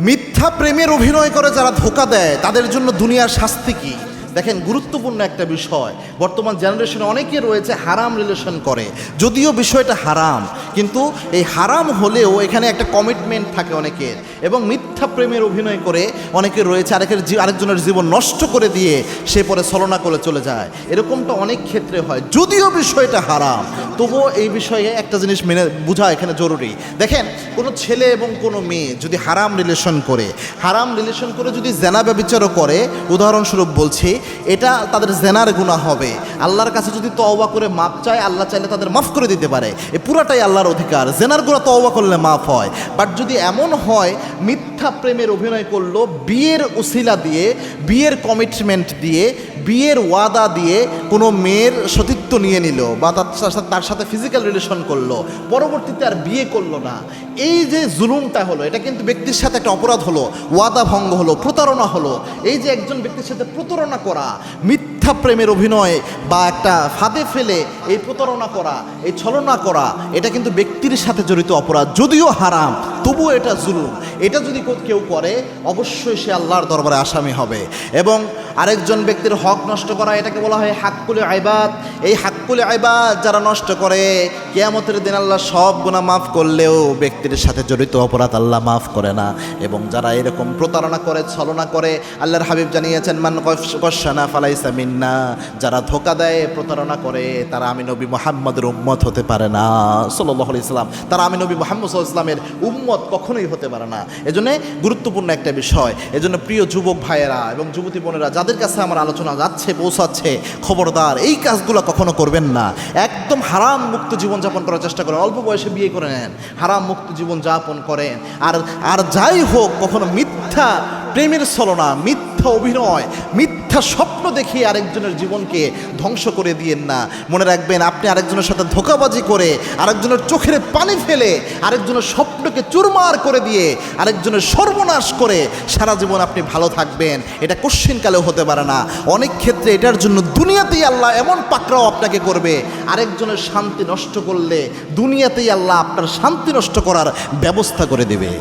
মিথ্যা প্রেমের অভিনয় করে যারা ধোঁকা দেয় তাদের জন্য দুনিয়ার শাস্তি কি? দেখেন, গুরুত্বপূর্ণ একটা বিষয়। বর্তমান জেনারেশনে অনেকে রয়েছে হারাম রিলেশন করে, যদিও বিষয়টা হারাম, কিন্তু এই হারাম হলেও এখানে একটা কমিটমেন্ট থাকে অনেকের, এবং মিথ্যা প্রেমের অভিনয় করে অনেকে রয়েছে আরেকজনের জীবন নষ্ট করে দিয়ে সে পরে ছলনা করে চলে যায়। এরকমটা অনেক ক্ষেত্রে হয়, যদিও বিষয়টা হারাম, তবুও এই বিষয়ে একটা জিনিস মেনে বোঝা এখানে জরুরি। দেখেন, কোনো ছেলে এবং কোনো মেয়ে যদি হারাম রিলেশন করে যদি জেনা ব্যভিচারও করে, উদাহরণস্বরূপ বলছি, এটা তাদের জেনার গুনাহ হবে। আল্লাহর কাছে যদি তওবা করে মাফ চায়, আল্লাহ চাইলে তাদের মাফ করে দিতে পারে, এ পুরাটাই আল্লাহর অধিকার। জেনার গুনাহ তওবা করলে মাফ হয়। বাট যদি এমন হয় মিথ্যা প্রেমের অভিনয় করলো, বিয়ের উসিলা দিয়ে, বিয়ের কমিটমেন্ট দিয়ে, বিয়ের ওয়াদা দিয়ে কোনো মেয়ের সতীত্ব নিয়ে নিল বা তার সাথে ফিজিক্যাল রিলেশন করলো, পরবর্তীতে আর বিয়ে করলো না, এই যে জুলুমটা হলো, এটা কিন্তু ব্যক্তির সাথে একটা অপরাধ হলো, ওয়াদা ভঙ্গ হলো, প্রতারণা হলো। এই যে একজন ব্যক্তির সাথে প্রতারণা করা, মিথ্যা প্রেমের অভিনয় বা একটা ফাঁদে ফেলে এই প্রতারণা করা, এই ছলনা করা, এটা কিন্তু ব্যক্তির সাথে জড়িত অপরাধ, যদিও হারাম, তবুও এটা জুলুম। এটা যদি কেউ করে, অবশ্যই সে আল্লাহর দরবারে আসামি হবে। এবং আরেকজন ব্যক্তির হক নষ্ট করা, এটাকে বলা হয় হাক্কুল ইবাদ। এই হাক্কুল ইবাদ যারা নষ্ট করে, কিয়ামতের দিন আল্লাহ সব গুনাহ মাফ করলেও ব্যক্তির সাথে জড়িত অপরাধ আল্লাহ মাফ করে না। এবং যারা এরকম প্রতারণা করে, ছলনা করে, আল্লাহর হাবিব জানিয়েছেন, মান গশশানা ফালাইসা মিন্না, যারা ধোঁকা দেয়, প্রতারণা করে, তারা আমি নবী মুহাম্মদের উম্মত হতে পারে না সাল্লাল্লাহু আলাইহি সাল্লাম। তারা আমি নবী মুহাম্মদ সাল্লাল্লাহু আলাইহি সাল্লামের উম্মত কখনোই হতে পারে না। এজন্য গুরুত্বপূর্ণ একটা বিষয়। এজন্য প্রিয় যুবক ভাইয়েরা এবং যুবতী বোনেরা, যাদের কাছে আমার আলোচনা পৌঁছাচ্ছে, খবরদার এই কাজগুলো কখনো করবেন না। একদম হারাম মুক্ত জীবনযাপন করার চেষ্টা করেন, অল্প বয়সে বিয়ে করে নেন, হারাম মুক্ত জীবনযাপন করেন। আর যাই হোক, কখনো মিথ্যা প্রেমের ছলনা, মিথ্যা অভিনয়, মিথ্যা স্বপ্ন দেখিয়ে আরেকজনের জীবনকে ধ্বংস করে দিয়েন না। মনে রাখবেন, আপনি আরেকজনের সাথে ধোঁকাবাজি করে, আরেকজনের চোখের পানি ফেলে, আরেকজনের স্বপ্নকে চুরমার করে দিয়ে, আরেকজনের সর্বনাশ করে সারা জীবন আপনি ভালো থাকবেন, এটা কোশ্চিনকালেও হতে পারে না। অনেক ক্ষেত্রে এটার জন্য দুনিয়াতেই আল্লাহ এমন পাকড়াও আপনাকে করবে, আরেকজনের শান্তি নষ্ট করলে দুনিয়াতেই আল্লাহ আপনার শান্তি নষ্ট করার ব্যবস্থা করে দেবে।